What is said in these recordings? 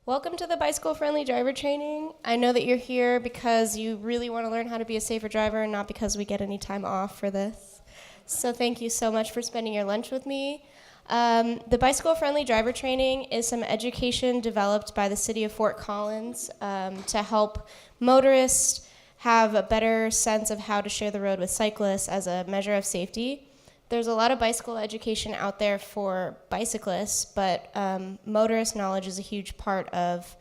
Welcome to the Bicycle Friendly Driver Training. I know that you're here because you really want to learn how to be a safer driver and not because we get any time off for this. So thank you so much for spending your lunch with me. The Bicycle Friendly Driver Training is some education developed by the City of Fort Collins to help motorists have a better sense of how to share the road with cyclists as a measure of safety. There's a lot of bicycle education out there for bicyclists, but motorist knowledge is a huge part of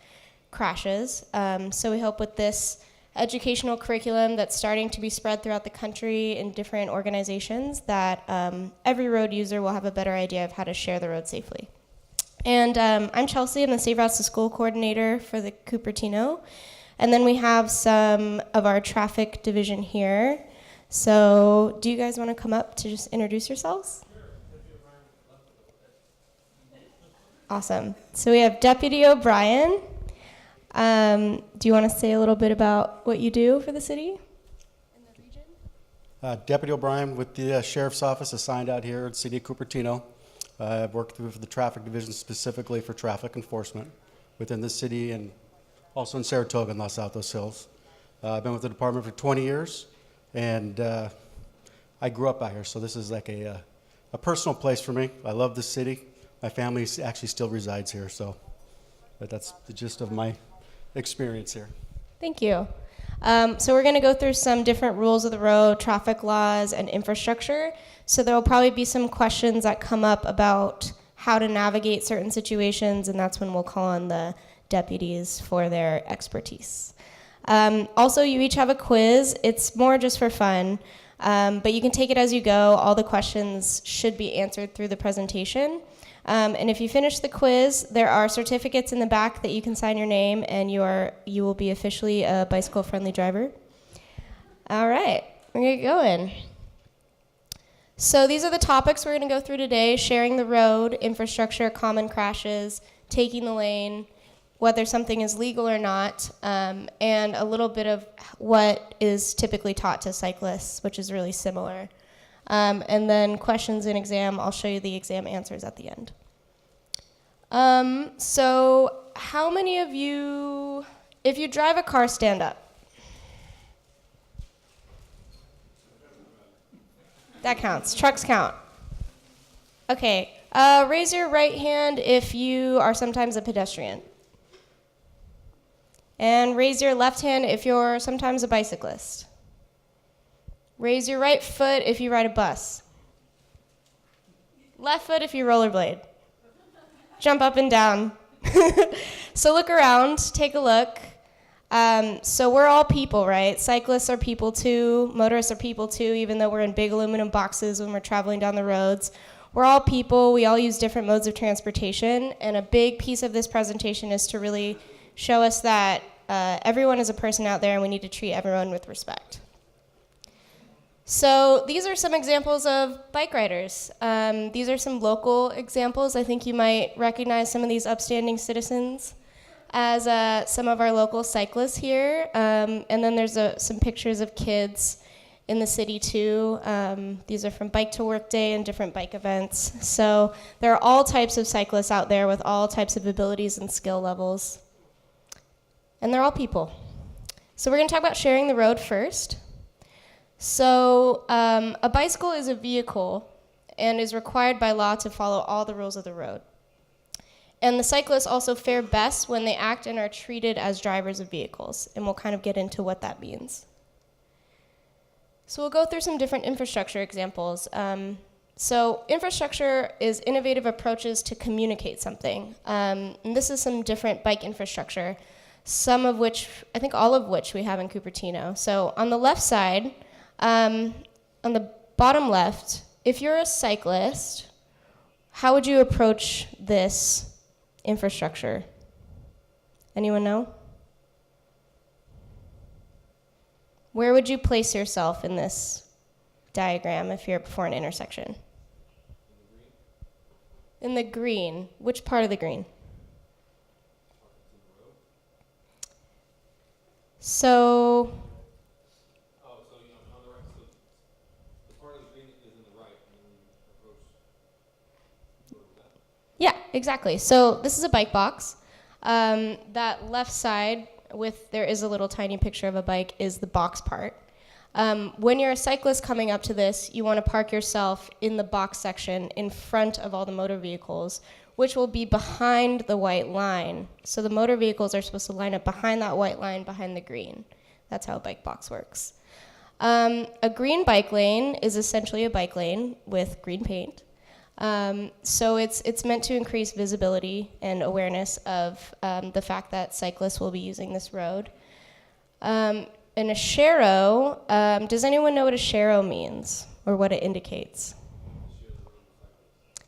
crashes. So we hope with this educational curriculum that's starting to be spread throughout the country in different organizations that every road user will have a better idea of how to share the road safely. And I'm Chelsea. I'm the Safe Routes to School coordinator for the Cupertino. And then we have some of our traffic division here. So do you guys want to come up to just introduce yourselves? Awesome. So we have Deputy O'Brien. Do you want to say a little bit about what you do for the city and the region? Deputy O'Brien with the Sheriff's Office assigned out here at City of Cupertino. I've worked with the traffic division specifically for traffic enforcement within the city and also in Saratoga and Los Altos Hills. I've been with the department for 20 years. And I grew up out here, so this is like a personal place for me. I love this city. My family actually still resides here, but that's the gist of my experience here. Thank you. So we're going to go through some different rules of the road, traffic laws, and infrastructure. So there will probably be some questions that come up about how to navigate certain situations, and that's when we'll call on the deputies for their expertise. Also, you each have a quiz. It's more just for fun, but you can take it as you go. All the questions should be answered through the presentation. And if you finish the quiz, there are certificates in the back that you can sign your name, and you will be officially a bicycle-friendly driver. All right, we're going to get going. So these are the topics we're going to go through today: sharing the road, infrastructure, common crashes, taking the lane, whether something is legal or not, and a little bit of what is typically taught to cyclists, which is really similar. And then questions and exam, I'll show you the exam answers at the end. So how many of you, if you drive a car, stand up? That counts. Trucks count. Okay, raise your right hand if you are sometimes a pedestrian. And raise your left hand if you're sometimes a bicyclist. Raise your right foot if you ride a bus. Left foot if you rollerblade. Jump up and down. So look around, take a look. So we're all people, right? Cyclists are people too. Motorists are people too, even though we're in big aluminum boxes when we're traveling down the roads. We're all people. We all use different modes of transportation. And a big piece of this presentation is to really show us that everyone is a person out there and we need to treat everyone with respect. So these are some examples of bike riders. These are some local examples. I think you might recognize some of these upstanding citizens as some of our local cyclists here. And then there's some pictures of kids in the city too. These are from Bike to Work Day and different bike events. So there are all types of cyclists out there with all types of abilities and skill levels. And they're all people. So we're going to talk about sharing the road first. So a bicycle is a vehicle and is required by law to follow all the rules of the road. And the cyclists also fare best when they act and are treated as drivers of vehicles. And we'll kind of get into what that means. So we'll go through some different infrastructure examples. So infrastructure is innovative approaches to communicate something. And this is some different bike infrastructure. Some of which, I think all of which we have in Cupertino. So on the left side, on the bottom left, if you're a cyclist, how would you approach this infrastructure? Anyone know? Where would you place yourself in this diagram if you're before an intersection? In the green. Which part of the green? So, on the right, so the part of the green is in the right, and then you approach yeah, exactly. So this is a bike box. That left side, there is a little tiny picture of a bike, is the box part. When you're a cyclist coming up to this, you want to park yourself in the box section in front of all the motor vehicles, which will be behind the white line. So the motor vehicles are supposed to line up behind that white line, behind the green. That's how a bike box works. A green bike lane is essentially a bike lane with green paint. So it's meant to increase visibility and awareness of the fact that cyclists will be using this road. And a sharrow, does anyone know what a sharrow means or what it indicates?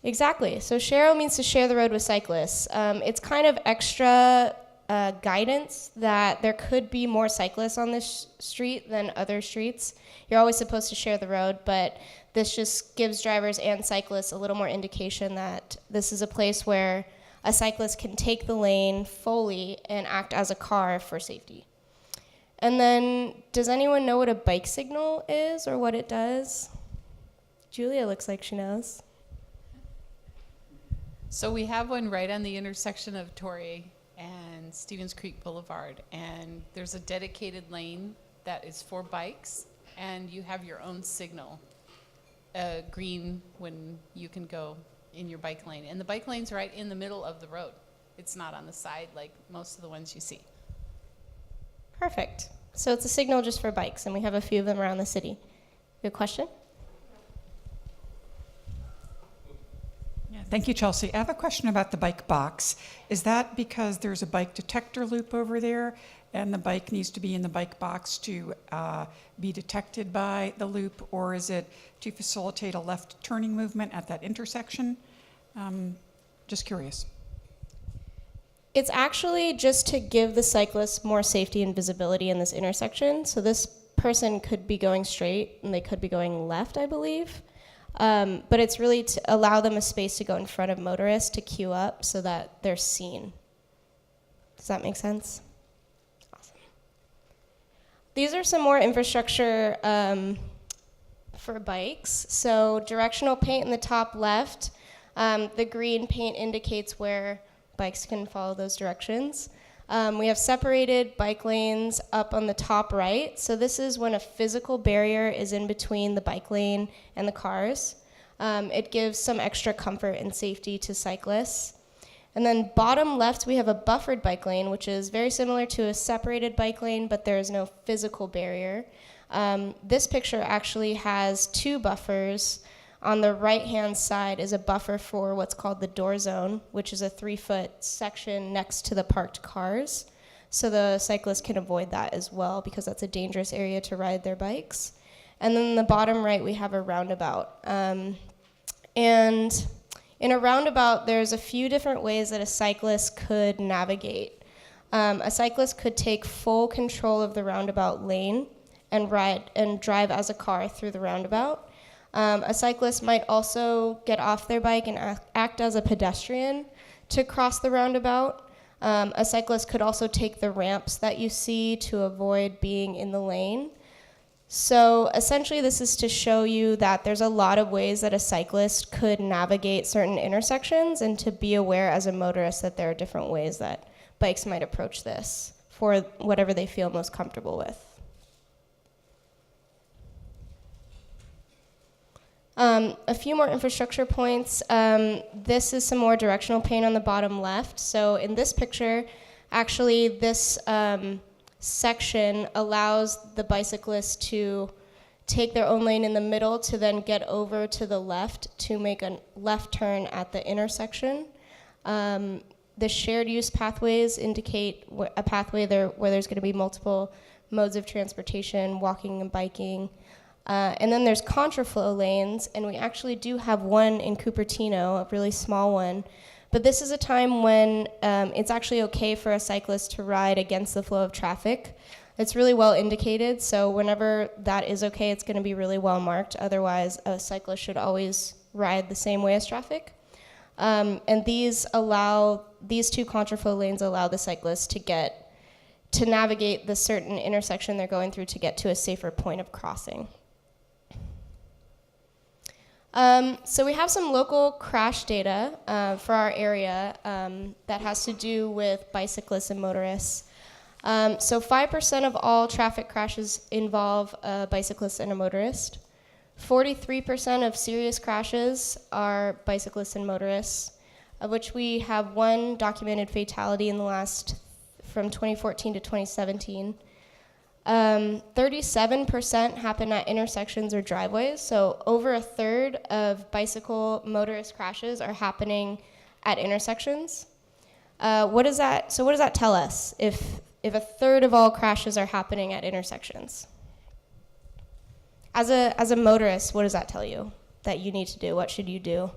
Exactly. So sharrow means to share the road with cyclists. It's kind of extra guidance that there could be more cyclists on this street than other streets. You're always supposed to share the road, but this just gives drivers and cyclists a little more indication that this is a place where a cyclist can take the lane fully and act as a car for safety. And then, does anyone know what a bike signal is or what it does? Julia looks like she knows. So we have one right on the intersection of Torrey and Stevens Creek Boulevard, and there's a dedicated lane that is for bikes, and you have your own signal, green when you can go in your bike lane. And the bike lane's right in the middle of the road. It's not on the side like most of the ones you see. Perfect. So it's a signal just for bikes, and we have a few of them around the city. Good question? Yeah, thank you, Chelsea. I have a question about the bike box. Is that because there's a bike detector loop over there, and the bike needs to be in the bike box to be detected by the loop, or is it to facilitate a left turning movement at that intersection? Just curious. It's actually just to give the cyclists more safety and visibility in this intersection. So this person could be going straight, and they could be going left, I believe. But it's really to allow them a space to go in front of motorists to queue up so that they're seen. Does that make sense? Awesome. These are some more infrastructure for bikes. So directional paint in the top left. The green paint indicates where bikes can follow those directions. We have separated bike lanes up on the top right. So this is when a physical barrier is in between the bike lane and the cars. It gives some extra comfort and safety to cyclists. And then bottom left, we have a buffered bike lane, which is very similar to a separated bike lane, but there is no physical barrier. This picture actually has two buffers. On the right-hand side is a buffer for what's called the door zone, which is a 3-foot section next to the parked cars. So the cyclists can avoid that as well because that's a dangerous area to ride their bikes. And then in the bottom right, we have a roundabout. And in a roundabout, there's a few different ways that a cyclist could navigate. A cyclist could take full control of the roundabout lane and ride and drive as a car through the roundabout. A cyclist might also get off their bike and act as a pedestrian to cross the roundabout. A cyclist could also take the ramps that you see to avoid being in the lane. So essentially this is to show you that there's a lot of ways that a cyclist could navigate certain intersections and to be aware as a motorist that there are different ways that bikes might approach this for whatever they feel most comfortable with. A few more infrastructure points. This is some more directional paint on the bottom left. So in this picture, actually this section allows the bicyclists to take their own lane in the middle to then get over to the left to make a left turn at the intersection. The shared use pathways indicate a pathway there where there's going to be multiple modes of transportation, walking and biking. And then there's contraflow lanes, and we actually do have one in Cupertino, a really small one. But this is a time when it's actually okay for a cyclist to ride against the flow of traffic. It's really well indicated, so whenever that is okay, it's going to be really well marked. Otherwise, a cyclist should always ride the same way as traffic. And these two contraflow lanes allow the cyclist to navigate the certain intersection they're going through to get to a safer point of crossing. So we have some local crash data for our area that has to do with bicyclists and motorists. So 5% of all traffic crashes involve a bicyclist and a motorist. 43% of serious crashes are bicyclists and motorists, of which we have one documented fatality in the last, from 2014 to 2017. 37% happen at intersections or driveways, so over a third of bicycle motorist crashes are happening at intersections. What does that tell us if a third of all crashes are happening at intersections? As a motorist, what does that tell you that you need to do? What should you do?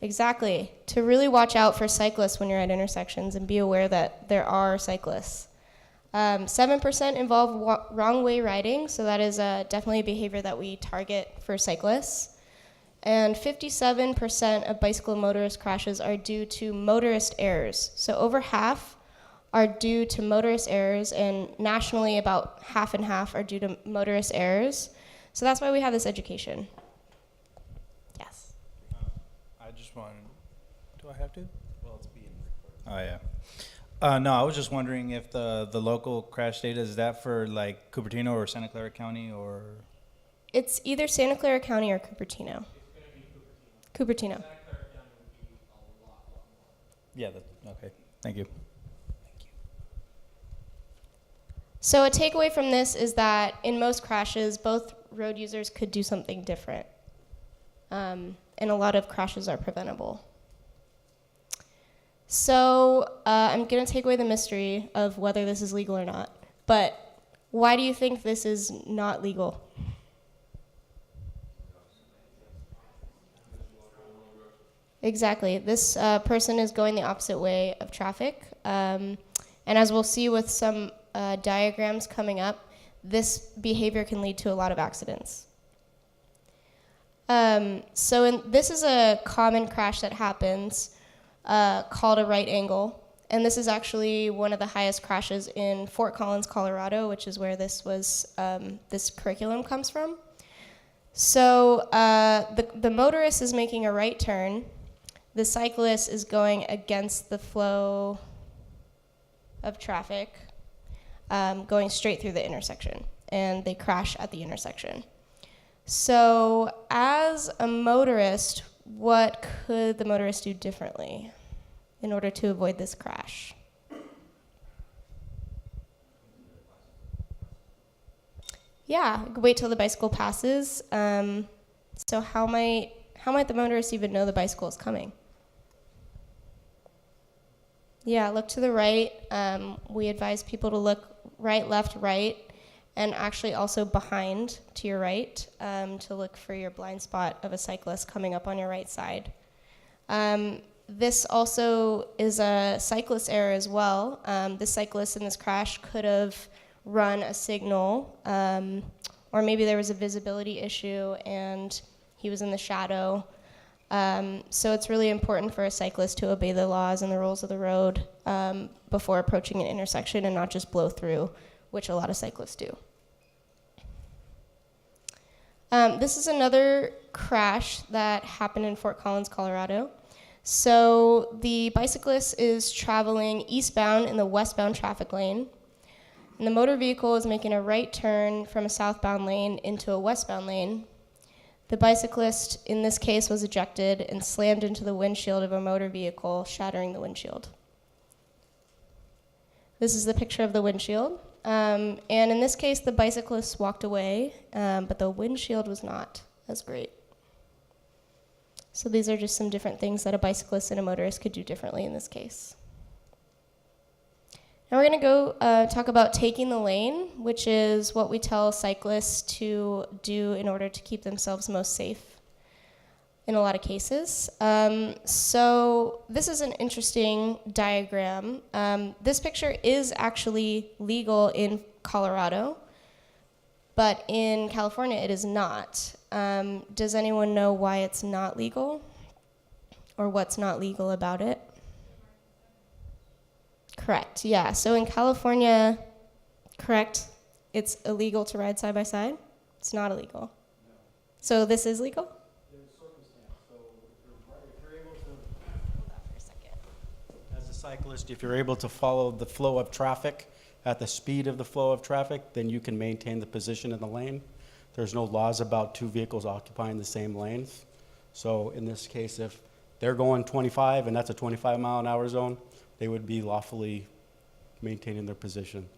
Exactly. To really watch out for cyclists when you're at intersections and be aware that there are cyclists. 7% involve wrong way riding, so that is definitely a behavior that we target for cyclists. And 57% of bicycle and motorist crashes are due to motorist errors. So over half are due to motorist errors, and nationally about half and half are due to motorist errors. So that's why we have this education. Yes. I just wanted, do I have to? Well, it's being recorded. Oh, yeah. No, I was just wondering if the local crash data, is that for like Cupertino or Santa Clara County or? It's either Santa Clara County or Cupertino. It's gonna be Cupertino. Cupertino. Santa Clara County would be a lot more. Yeah, okay, thank you. So a takeaway from this is that in most crashes, both road users could do something different. And a lot of crashes are preventable. So I'm going to take away the mystery of whether this is legal or not. But why do you think this is not legal? Exactly. This person is going the opposite way of traffic. And as we'll see with some diagrams coming up, this behavior can lead to a lot of accidents. This is a common crash that happens called a right angle. And this is actually one of the highest crashes in Fort Collins, Colorado, which is where this curriculum comes from. So the motorist is making a right turn. The cyclist is going against the flow of traffic, going straight through the intersection, and they crash at the intersection. So as a motorist, what could the motorist do differently in order to avoid this crash? Yeah, wait till the bicycle passes. So how might the motorist even know the bicycle is coming? Yeah, look to the right. We advise people to look right, left, right, and actually also behind to your right to look for your blind spot of a cyclist coming up on your right side. This also is a cyclist error as well. The cyclist in this crash could have run a signal, or maybe there was a visibility issue and he was in the shadow. So it's really important for a cyclist to obey the laws and the rules of the road before approaching an intersection and not just blow through, which a lot of cyclists do. This is another crash that happened in Fort Collins, Colorado. So the bicyclist is traveling eastbound in the westbound traffic lane, and the motor vehicle is making a right turn from a southbound lane into a westbound lane. The bicyclist, in this case, was ejected and slammed into the windshield of a motor vehicle, shattering the windshield. This is the picture of the windshield. And in this case, the bicyclist walked away, but the windshield was not as great. So these are just some different things that a bicyclist and a motorist could do differently in this case. Now we're going to go talk about taking the lane, which is what we tell cyclists to do in order to keep themselves most safe in a lot of cases. So this is an interesting diagram. This picture is actually legal in Colorado, but in California it is not. Does anyone know why it's not legal or what's not legal about it? Correct, yeah. So in California, correct, it's illegal to ride side by side. It's not illegal. No, So this is legal? As a cyclist, if you're able to follow the flow of traffic at the speed of the flow of traffic, then you can maintain the position in the lane. There's no laws about two vehicles occupying the same lanes. So in this case, if they're going 25 and that's a 25-mile-an-hour zone, they would be lawfully maintaining their position.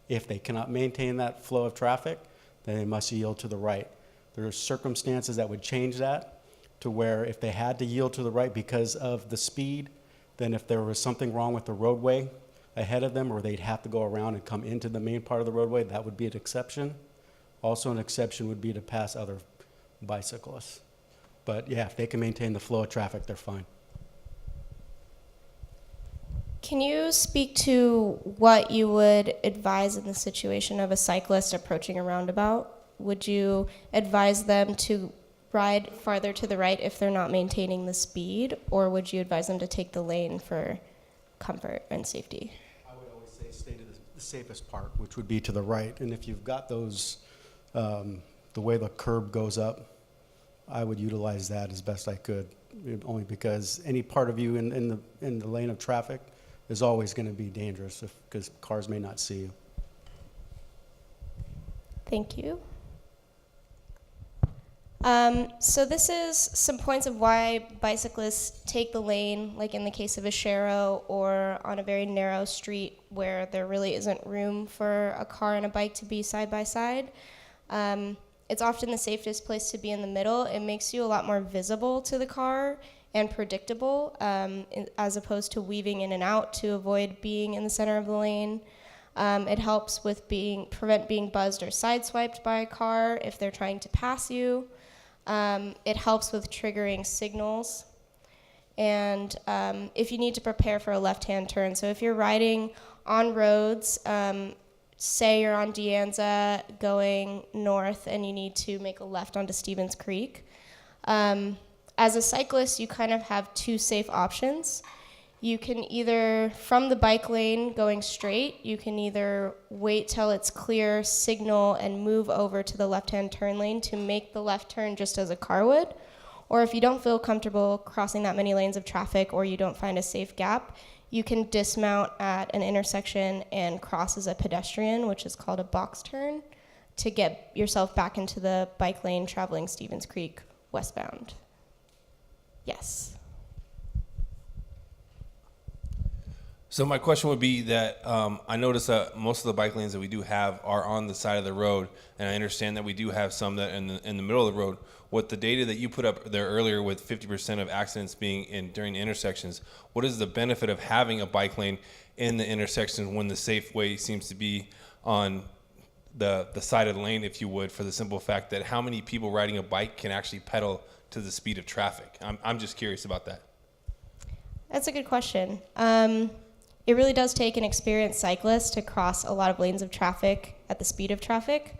If they cannot maintain that flow of traffic, then they must yield to the right. There are circumstances that would change that to where if they had to yield to the right because of the speed, then if there was something wrong with the roadway ahead of them or they'd have to go around and come into the main part of the roadway, that would be an exception. Also an exception would be to pass other bicyclists. But yeah, if they can maintain the flow of traffic, they're fine. Can you speak to what you would advise in the situation of a cyclist approaching a roundabout? Would you advise them to ride farther to the right if they're not maintaining the speed, or would you advise them to take the lane for comfort and safety? I would always say stay to the safest part, which would be to the right. And if you've got those, the way the curb goes up, I would utilize that as best I could, only because any part of you in the lane of traffic is always going to be dangerous because cars may not see you. Thank you. So this is some points of why bicyclists take the lane, like in the case of a Shero or on a very narrow street where there really isn't room for a car and a bike to be side by side. It's often the safest place to be in the middle. It makes you a lot more visible to the car and predictable, as opposed to weaving in and out to avoid being in the center of the lane. It helps with prevent being buzzed or sideswiped by a car if they're trying to pass you. It helps with triggering signals. And if you need to prepare for a left-hand turn. So if you're riding on roads, say you're on De Anza going north and you need to make a left onto Stevens Creek. As a cyclist, you kind of have two safe options. You can either, from the bike lane going straight, you can either wait till it's clear, signal, and move over to the left-hand turn lane to make the left turn just as a car would. Or if you don't feel comfortable crossing that many lanes of traffic or you don't find a safe gap, you can dismount at an intersection and cross as a pedestrian, which is called a box turn, to get yourself back into the bike lane traveling Stevens Creek westbound. Yes. So my question would be that I notice that most of the bike lanes that we do have are on the side of the road, and I understand that we do have some that in the middle of the road. What the data that you put up there earlier with 50% of accidents being during the intersections, what is the benefit of having a bike lane in the intersection when the safe way seems to be on the side of the lane, if you would, for the simple fact that how many people riding a bike can actually pedal to the speed of traffic? I'm just curious about that. That's a good question. It really does take an experienced cyclist to cross a lot of lanes of traffic at the speed of traffic.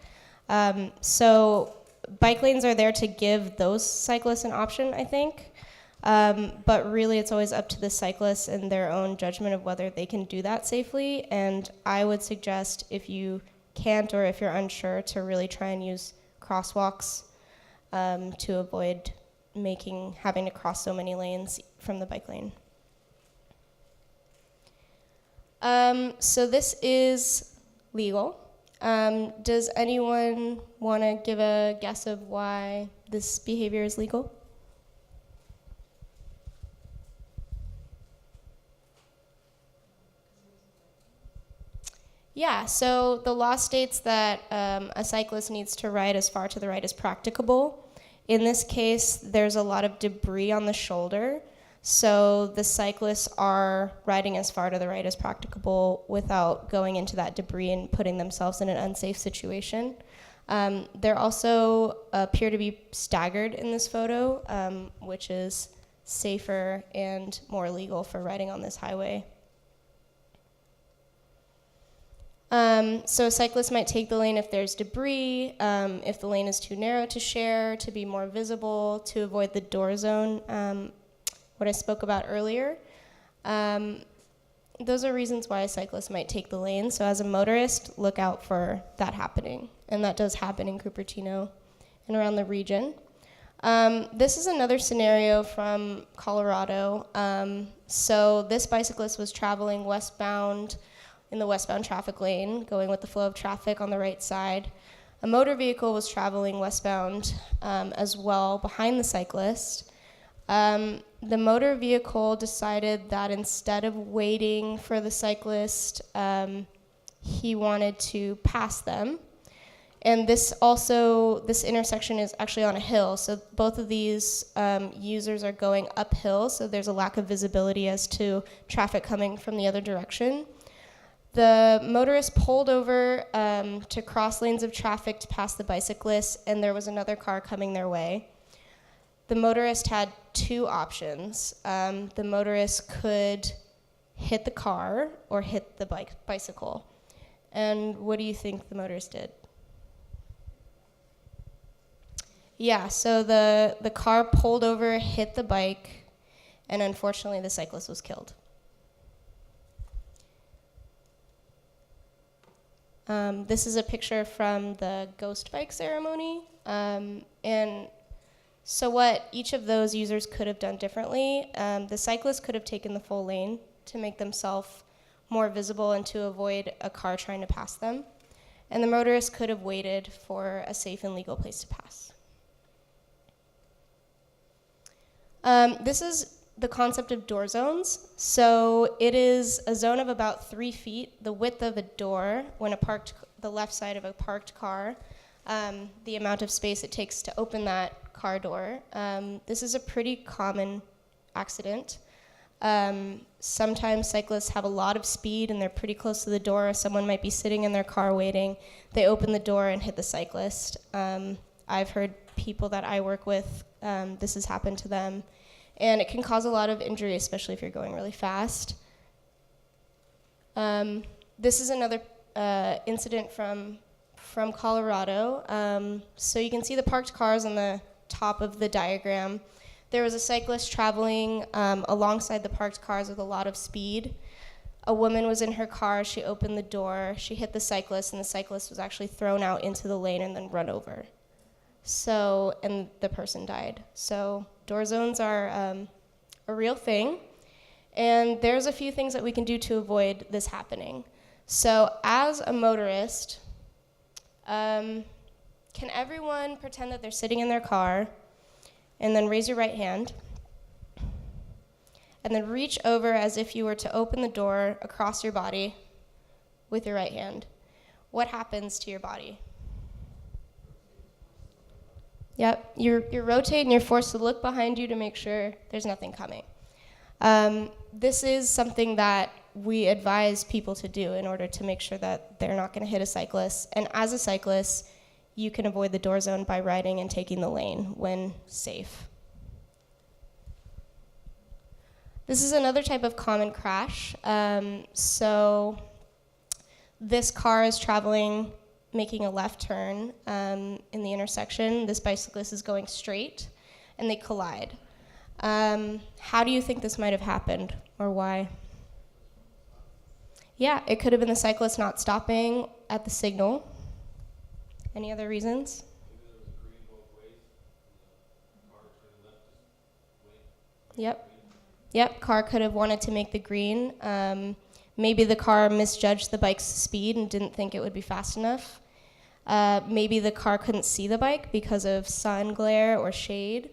So bike lanes are there to give those cyclists an option, I think. But really it's always up to the cyclists and their own judgment of whether they can do that safely. And I would suggest if you can't or if you're unsure to really try and use crosswalks to avoid having to cross so many lanes from the bike lane. So this is legal. Does anyone want to give a guess of why this behavior is legal? Yeah, so the law states that a cyclist needs to ride as far to the right as practicable. In this case, there's a lot of debris on the shoulder, so the cyclists are riding as far to the right as practicable without going into that debris and putting themselves in an unsafe situation. They also appear to be staggered in this photo, which is safer and more legal for riding on this highway. So cyclists might take the lane if there's debris, if the lane is too narrow to share, to be more visible, to avoid the door zone, what I spoke about earlier. Those are reasons why a cyclist might take the lane. So as a motorist, look out for that happening. And that does happen in Cupertino and around the region. This is another scenario from Colorado. So this bicyclist was traveling westbound in the westbound traffic lane, going with the flow of traffic on the right side. A motor vehicle was traveling westbound as well behind the cyclist. The motor vehicle decided that instead of waiting for the cyclist, he wanted to pass them. And this intersection is actually on a hill, so both of these users are going uphill, so there's a lack of visibility as to traffic coming from the other direction. The motorist pulled over to cross lanes of traffic to pass the bicyclist, and there was another car coming their way. The motorist had two options. The motorist could hit the car or hit the bicycle. And what do you think the motorist did? Yeah, so the car pulled over, hit the bike, and unfortunately the cyclist was killed. This is a picture from the ghost bike ceremony. And so what each of those users could have done differently, the cyclist could have taken the full lane to make themselves more visible and to avoid a car trying to pass them. And the motorist could have waited for a safe and legal place to pass. This is the concept of door zones. So it is a zone of about 3 feet, the width of a door when the left side of a parked car, the amount of space it takes to open that car door. This is a pretty common accident. Sometimes cyclists have a lot of speed and they're pretty close to the door. Someone might be sitting in their car waiting. They open the door and hit the cyclist. I've heard people that I work with, this has happened to them. And it can cause a lot of injury, especially if you're going really fast. This is another incident from Colorado. So you can see the parked cars on the top of the diagram. There was a cyclist traveling alongside the parked cars with a lot of speed. A woman was in her car, she opened the door, she hit the cyclist, and the cyclist was actually thrown out into the lane and then run over. And the person died. So door zones are a real thing, and there's a few things that we can do to avoid this happening. So as a motorist, can everyone pretend that they're sitting in their car, and then raise your right hand, and then reach over as if you were to open the door across your body with your right hand. What happens to your body? Yep, you're rotating, you're forced to look behind you to make sure there's nothing coming. This is something that we advise people to do in order to make sure that they're not going to hit a cyclist. And as a cyclist, you can avoid the door zone by riding and taking the lane when safe. This is another type of common crash. So this car is traveling, making a left turn in the intersection. This bicyclist is going straight, and they collide. How do you think this might have happened, or why? Yeah, it could have been the cyclist not stopping at the signal. Any other reasons? Yep, car could have wanted to make the green. Maybe the car misjudged the bike's speed and didn't think it would be fast enough. Maybe the car couldn't see the bike because of sun glare or shade.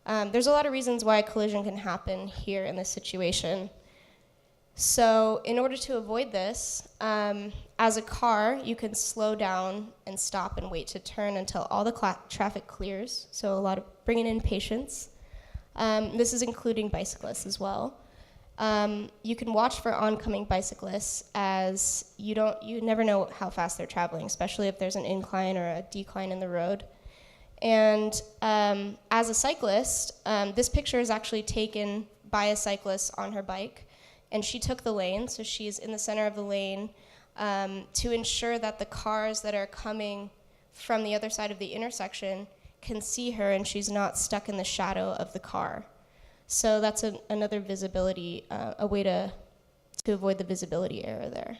There's a lot of reasons why a collision can happen here in this situation. So in order to avoid this, as a car, you can slow down and stop and wait to turn until all the traffic clears. So a lot of bringing in patience. This is including bicyclists as well. You can watch for oncoming bicyclists, as you never know how fast they're traveling, especially if there's an incline or a decline in the road. And as a cyclist, this picture is actually taken by a cyclist on her bike, and she took the lane, so she's in the center of the lane to ensure that the cars that are coming from the other side of the intersection can see her and she's not stuck in the shadow of the car. So that's another visibility, a way to avoid the visibility error there.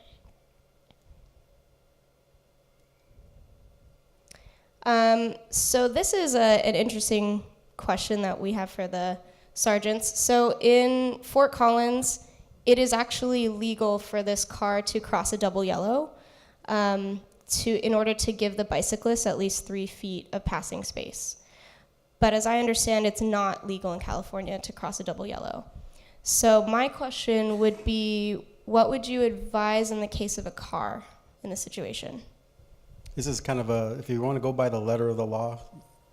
So this is an interesting question that we have for the sergeants. So in Fort Collins, it is actually legal for this car to cross a double yellow in order to give the bicyclists at least 3 feet of passing space. But as I understand, it's not legal in California to cross a double yellow. So my question would be, what would you advise in the case of a car in this situation? This is kind of if you want to go by the letter of the law,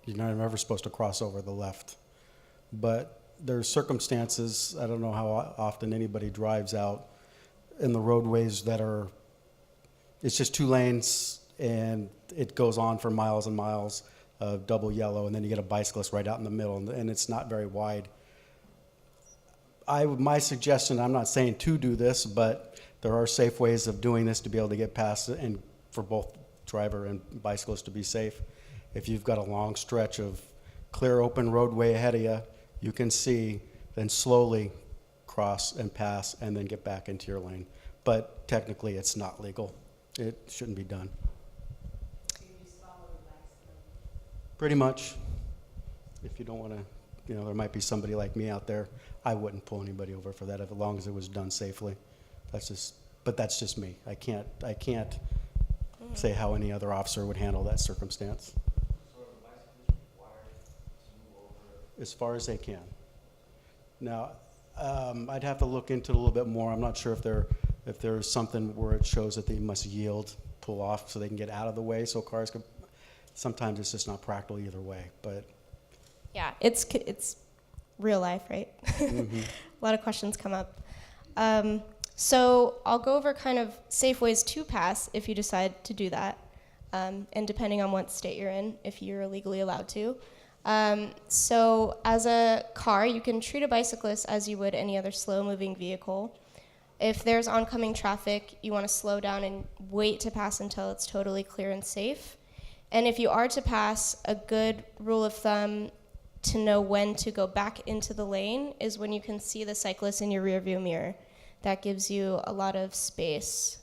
you're not ever supposed to cross over the left. But there's circumstances, I don't know how often anybody drives out in the roadways that it's just 2 lanes and it goes on for miles and miles of double yellow, and then you get a bicyclist right out in the middle, and it's not very wide. My suggestion, I'm not saying to do this, but there are safe ways of doing this to be able to get past it and for both driver and bicyclist to be safe. If you've got a long stretch of clear open roadway ahead of you, you can see, then slowly cross and pass and then get back into your lane. But technically it's not legal. It shouldn't be done. Pretty much. If you don't want to, there might be somebody like me out there. I wouldn't pull anybody over for that as long as it was done safely. But that's just me. I can't say how any other officer would handle that circumstance. So are the bicyclists required to move over? As far as they can. Now, I'd have to look into it a little bit more. I'm not sure if there's something where it shows that they must yield, pull off so they can get out of the way so cars can. Sometimes it's just not practical either way, but. Yeah, it's real life, right? Mm-hmm. A lot of questions come up. So I'll go over kind of safe ways to pass if you decide to do that, and depending on what state you're in, if you're legally allowed to. So as a car, you can treat a bicyclist as you would any other slow-moving vehicle. If there's oncoming traffic, you want to slow down and wait to pass until it's totally clear and safe. And if you are to pass, a good rule of thumb to know when to go back into the lane is when you can see the cyclist in your rearview mirror. That gives you a lot of space,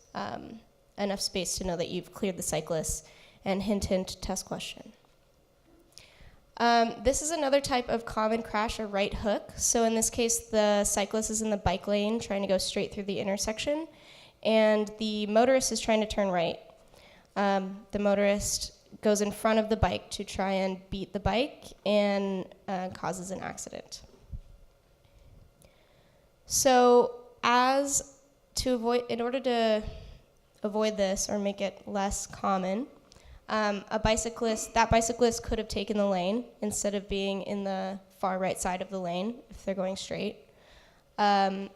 enough space to know that you've cleared the cyclist. And hint, hint, test question. This is another type of common crash, a right hook. So in this case, the cyclist is in the bike lane trying to go straight through the intersection, and the motorist is trying to turn right. The motorist goes in front of the bike to try and beat the bike and causes an accident. So in order to avoid this or make it less common, that bicyclist could have taken the lane instead of being in the far right side of the lane if they're going straight. And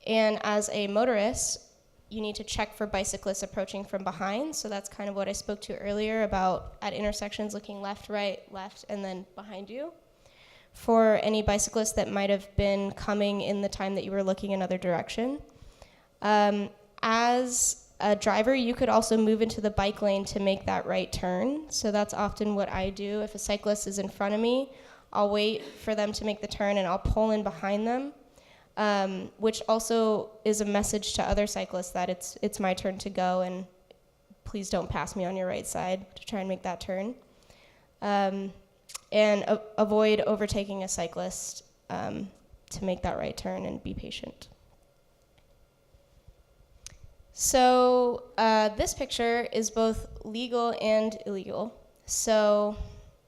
as a motorist, you need to check for bicyclists approaching from behind. So that's kind of what I spoke to earlier about at intersections looking left, right, left, and then behind you. For any bicyclists that might have been coming in the time that you were looking another direction. As a driver, you could also move into the bike lane to make that right turn. So that's often what I do. If a cyclist is in front of me, I'll wait for them to make the turn and I'll pull in behind them. Which also is a message to other cyclists that it's my turn to go and please don't pass me on your right side to try and make that turn. And avoid overtaking a cyclist to make that right turn and be patient. So this picture is both legal and illegal. So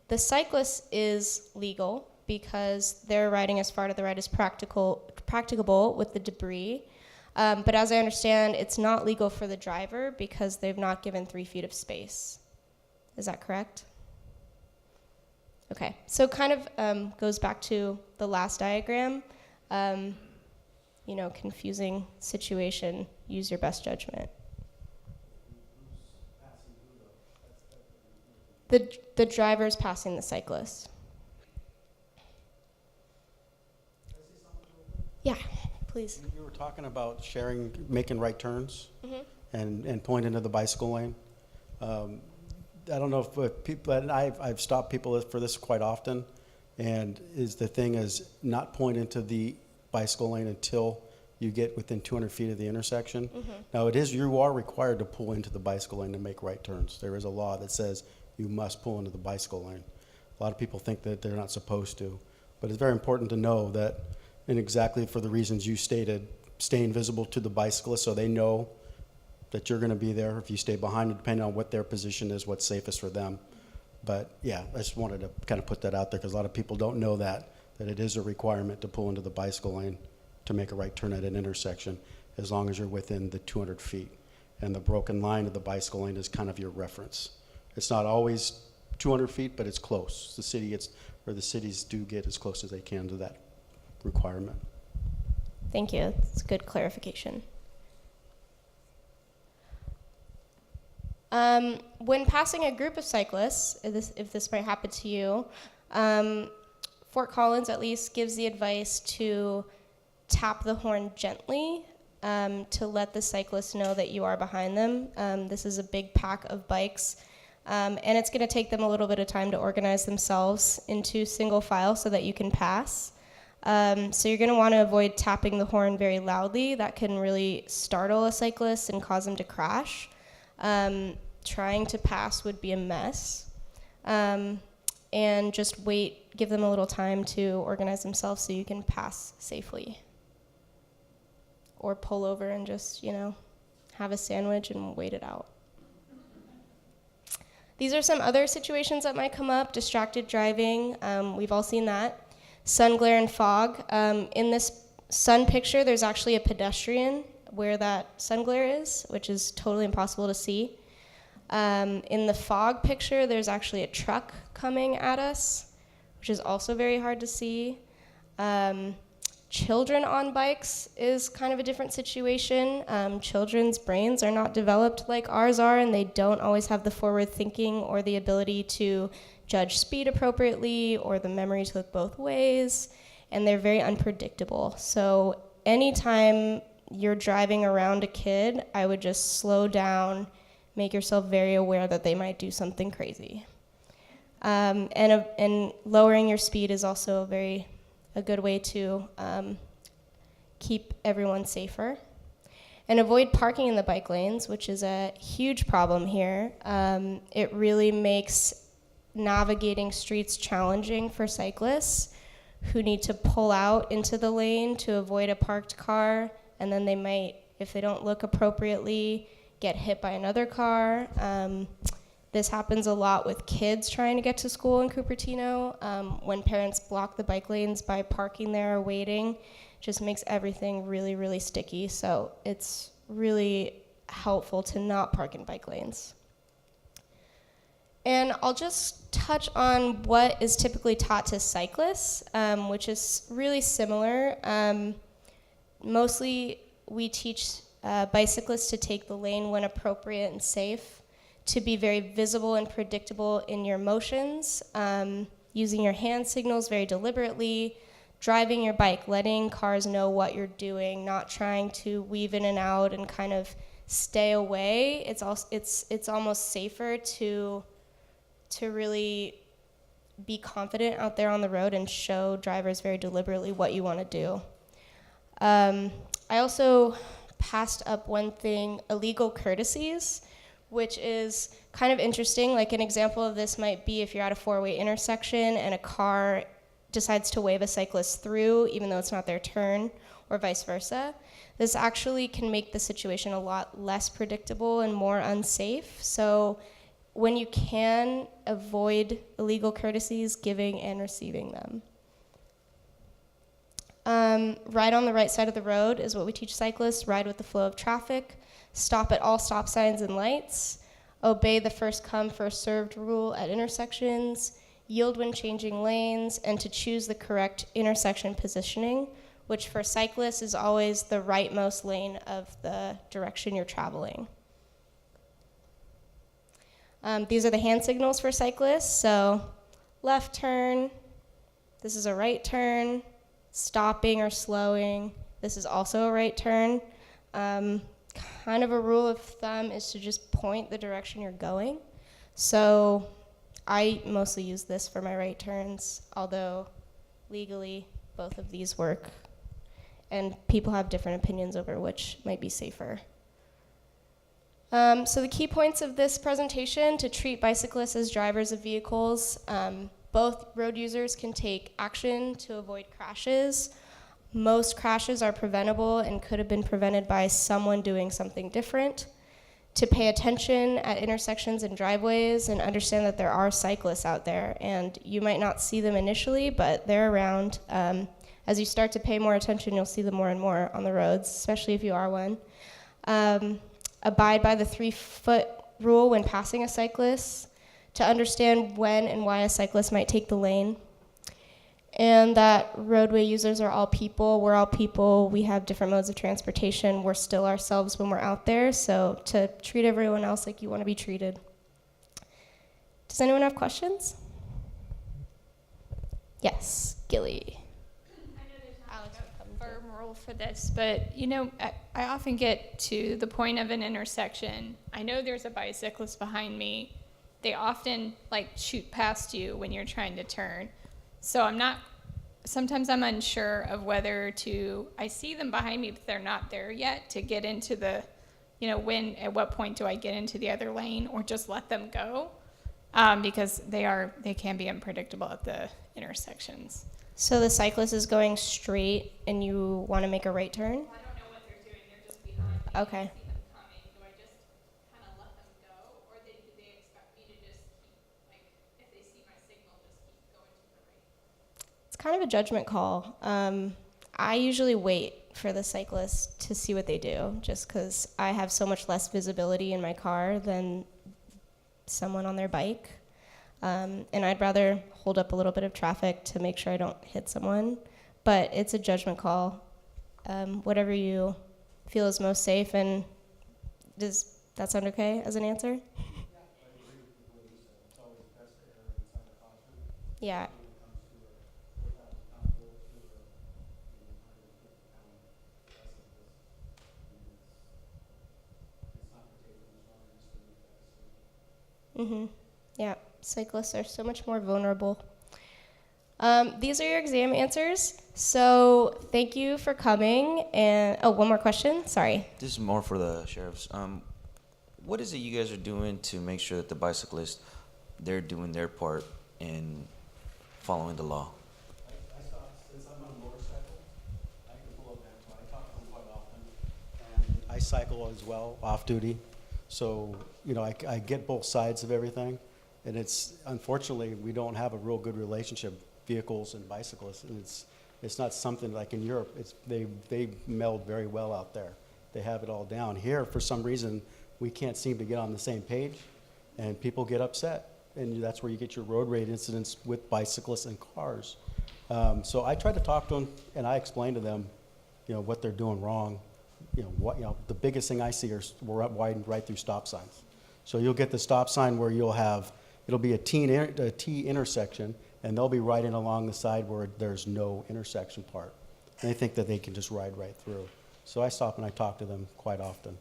the cyclist is legal because they're riding as far to the right as practicable with the debris. But as I understand, it's not legal for the driver because they've not given 3 feet of space. Is that correct? Okay, so kind of goes back to the last diagram. Confusing situation, use your best judgment. The driver's passing the cyclist. Yeah, please. You were talking about making right turns Mm-hmm. and pointing to the bicycle lane. I don't know if people, and I've stopped people for this quite often, and the thing is not pointing to the bicycle lane until you get within 200 feet of the intersection. Mm-hmm. Now you are required to pull into the bicycle lane to make right turns. There is a law that says you must pull into the bicycle lane. A lot of people think that they're not supposed to. But it's very important to know that, and exactly for the reasons you stated, staying visible to the bicyclists so they know that you're going to be there. If you stay behind, depending on what their position is, what's safest for them. But yeah, I just wanted to kind of put that out there because a lot of people don't know that it is a requirement to pull into the bicycle lane to make a right turn at an intersection, as long as you're within the 200 feet. And the broken line of the bicycle lane is kind of your reference. It's not always 200 feet, but it's close. The cities do get as close as they can to that requirement. Thank you. It's good clarification. When passing a group of cyclists, if this might happen to you, Fort Collins at least gives the advice to tap the horn gently to let the cyclists know that you are behind them. This is a big pack of bikes, and it's going to take them a little bit of time to organize themselves into single file so that you can pass. So you're going to want to avoid tapping the horn very loudly. That can really startle a cyclist and cause them to crash. Trying to pass would be a mess. And just wait, give them a little time to organize themselves so you can pass safely. Or pull over and just, have a sandwich and wait it out. These are some other situations that might come up. Distracted driving, we've all seen that. Sun glare and fog. In this sun picture, there's actually a pedestrian where that sun glare is, which is totally impossible to see. In the fog picture, there's actually a truck coming at us, which is also very hard to see. Children on bikes is kind of a different situation. Children's brains are not developed like ours are, and they don't always have the forward thinking or the ability to judge speed appropriately or the memory to look both ways, and they're very unpredictable. So anytime you're driving around a kid, I would just slow down, make yourself very aware that they might do something crazy. And lowering your speed is also a good way to keep everyone safer. And avoid parking in the bike lanes, which is a huge problem here. It really makes navigating streets challenging for cyclists who need to pull out into the lane to avoid a parked car, and then they might, if they don't look appropriately, get hit by another car. This happens a lot with kids trying to get to school in Cupertino. When parents block the bike lanes by parking there or waiting, it just makes everything really, really sticky. So it's really helpful to not park in bike lanes. And I'll just touch on what is typically taught to cyclists, which is really similar. Mostly we teach bicyclists to take the lane when appropriate and safe, to be very visible and predictable in your motions, using your hand signals very deliberately, driving your bike, letting cars know what you're doing, not trying to weave in and out and kind of stay away. It's almost safer to really be confident out there on the road and show drivers very deliberately what you want to do. I also passed up one thing, illegal courtesies, which is kind of interesting. Like an example of this might be if you're at a four-way intersection and a car decides to wave a cyclist through even though it's not their turn, or vice versa. This actually can make the situation a lot less predictable and more unsafe. So when you can, avoid illegal courtesies, giving and receiving them. Ride on the right side of the road is what we teach cyclists. Ride with the flow of traffic. Stop at all stop signs and lights. Obey the first come, first served rule at intersections. Yield when changing lanes, and to choose the correct intersection positioning, which for cyclists is always the rightmost lane of the direction you're traveling. These are the hand signals for cyclists. So left turn, this is a right turn, stopping or slowing, this is also a right turn. Kind of a rule of thumb is to just point the direction you're going. So I mostly use this for my right turns, although legally both of these work. And people have different opinions over which might be safer. So the key points of this presentation: to treat bicyclists as drivers of vehicles. Both road users can take action to avoid crashes. Most crashes are preventable and could have been prevented by someone doing something different. To pay attention at intersections and driveways and understand that there are cyclists out there, and you might not see them initially, but they're around. As you start to pay more attention, you'll see them more and more on the roads, especially if you are one. Abide by the 3-foot rule when passing a cyclist, to understand when and why a cyclist might take the lane. And that roadway users are all people. We're all people. We have different modes of transportation. We're still ourselves when we're out there. So to treat everyone else like you want to be treated. Does anyone have questions? Yes, Gilly. I know there's not like a firm rule for this, but you know, I often get to the point of an intersection. I know there's a bicyclist behind me. They often like shoot past you when you're trying to turn. So sometimes I'm unsure of whether I see them behind me, but they're not there yet, to get into the, at what point do I get into the other lane, or just let them go? Because they can be unpredictable at the intersections. So the cyclist is going straight and you want to make a right turn? I don't know what they're doing. They're just behind me. Okay. I see them coming. Do I just kind of let them go, or do they expect me to just keep, like, if they see my signal, just keep going to the right? It's kind of a judgment call. I usually wait for the cyclist to see what they do, just because I have so much less visibility in my car than someone on their bike. And I'd rather hold up a little bit of traffic to make sure I don't hit someone. But it's a judgment call. Whatever you feel is most safe. And does that sound okay as an answer? Yeah. Yeah, cyclists are so much more vulnerable. These are your exam answers. So thank you for coming. And one more question. Sorry. This is more for the sheriffs. What is it you guys are doing to make sure that the bicyclists, they're doing their part in following the law? Since I'm on a motorcycle, I can pull up that. I talk to them quite often. And I cycle as well, off duty. So, I get both sides of everything. And unfortunately, we don't have a real good relationship, vehicles and bicyclists. And it's not something like in Europe. They meld very well out there. They have it all down. Here, for some reason, we can't seem to get on the same page, and people get upset. And that's where you get your road rage incidents with bicyclists and cars. So I try to talk to them, and I explain to them, what they're doing wrong. The biggest thing I see are widened right through stop signs. So you'll get the stop sign where it'll be a T intersection, and they'll be riding along the side where there's no intersection part. And they think that they can just ride right through. So I stop and I talk to them quite often.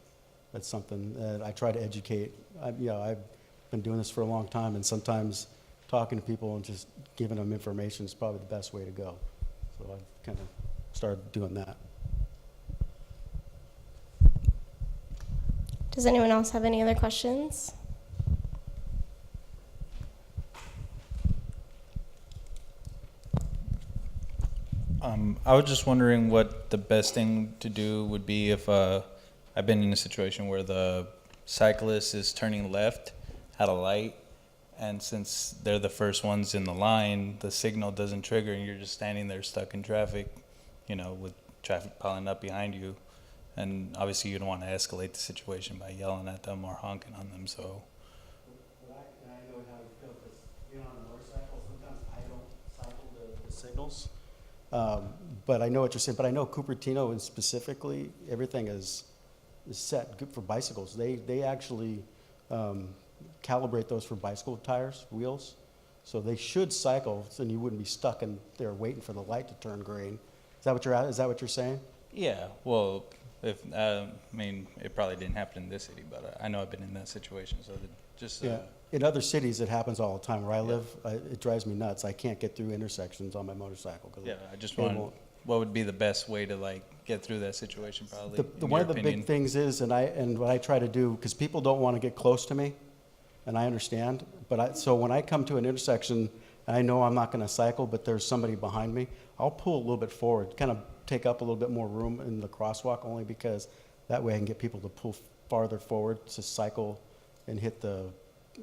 That's something that I try to educate. I've been doing this for a long time, and sometimes talking to people and just giving them information is probably the best way to go. So I've kind of started doing that. Does anyone else have any other questions? I was just wondering what the best thing to do would be if I've been in a situation where the cyclist is turning left at a light, and since they're the first ones in the line, the signal doesn't trigger, and you're just standing there stuck in traffic, with traffic piling up behind you. And obviously you don't want to escalate the situation by yelling at them or honking on them, so. I know how you feel, because being on a motorcycle, sometimes I don't cycle the signals. But I know what you're saying. But I know Cupertino, and specifically, everything is set good for bicycles. They actually calibrate those for bicycle tires, wheels. So they should cycle, so you wouldn't be stuck in there waiting for the light to turn green. Is that what you're saying? Yeah, well, it probably didn't happen in this city, but I know I've been in that situation, so Yeah. In other cities, it happens all the time. Where I live, it drives me nuts. I can't get through intersections on my motorcycle. Yeah, I just want, what would be the best way to get through that situation, probably? One of the big things is, and what I try to do, because people don't want to get close to me, and I understand, so when I come to an intersection and I know I'm not going to cycle, but there's somebody behind me, I'll pull a little bit forward, kind of take up a little bit more room in the crosswalk, only because that way I can get people to pull farther forward to cycle and hit the,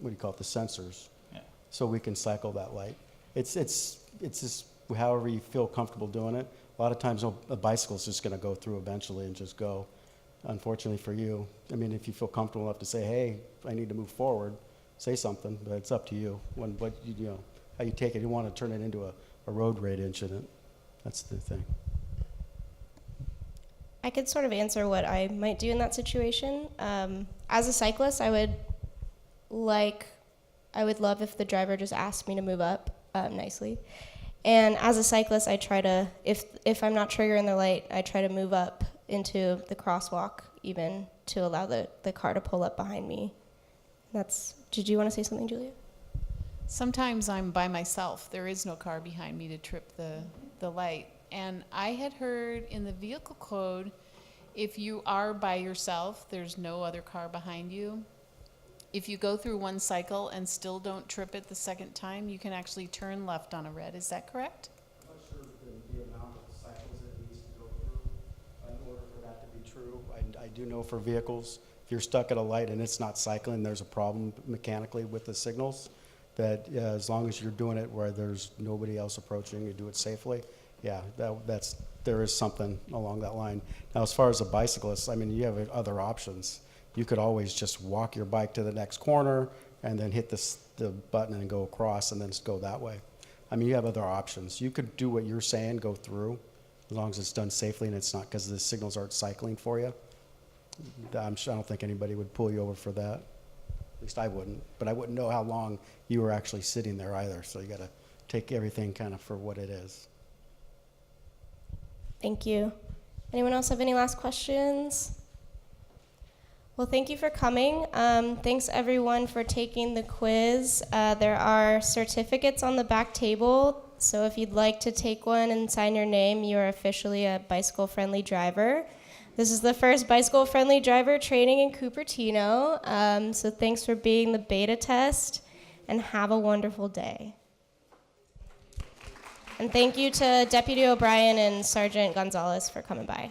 what do you call it, the sensors, Yeah. so we can cycle that light. It's just however you feel comfortable doing it. A lot of times a bicycle's just going to go through eventually and just go. Unfortunately for you, I mean, if you feel comfortable enough to say, hey, I need to move forward, say something, but it's up to you. What you know, how you take it. You want to turn it into a road rage incident. That's the thing. I could sort of answer what I might do in that situation. As a cyclist, I would love if the driver just asked me to move up nicely. And as a cyclist, I try to, if I'm not triggering the light, I try to move up into the crosswalk even to allow the car to pull up behind me. Did you want to say something, Julia? Sometimes I'm by myself. There is no car behind me to trip the light. And I had heard in the vehicle code, if you are by yourself, there's no other car behind you. If you go through one cycle and still don't trip it the second time, you can actually turn left on a red. Is that correct? I'm not sure the amount of cycles it needs to go through in order for that to be true. I do know for vehicles, if you're stuck at a light and it's not cycling, there's a problem mechanically with the signals, that as long as you're doing it where there's nobody else approaching, you do it safely, yeah, there is something along that line. Now, as far as a bicyclist, I mean, you have other options. You could always just walk your bike to the next corner and then hit the button and go across and then just go that way. I mean, you have other options. You could do what you're saying, go through, as long as it's done safely and it's not because the signals aren't cycling for you. I don't think anybody would pull you over for that. At least I wouldn't. But I wouldn't know how long you were actually sitting there either. So you got to take everything kind of for what it is. Thank you. Anyone else have any last questions? Well, thank you for coming. Thanks everyone for taking the quiz. There are certificates on the back table, so if you'd like to take one and sign your name, you are officially a bicycle-friendly driver. This is the first bicycle-friendly driver training in Cupertino, so thanks for being the beta test, and have a wonderful day. And thank you to Deputy O'Brien and Sergeant Gonzalez for coming by.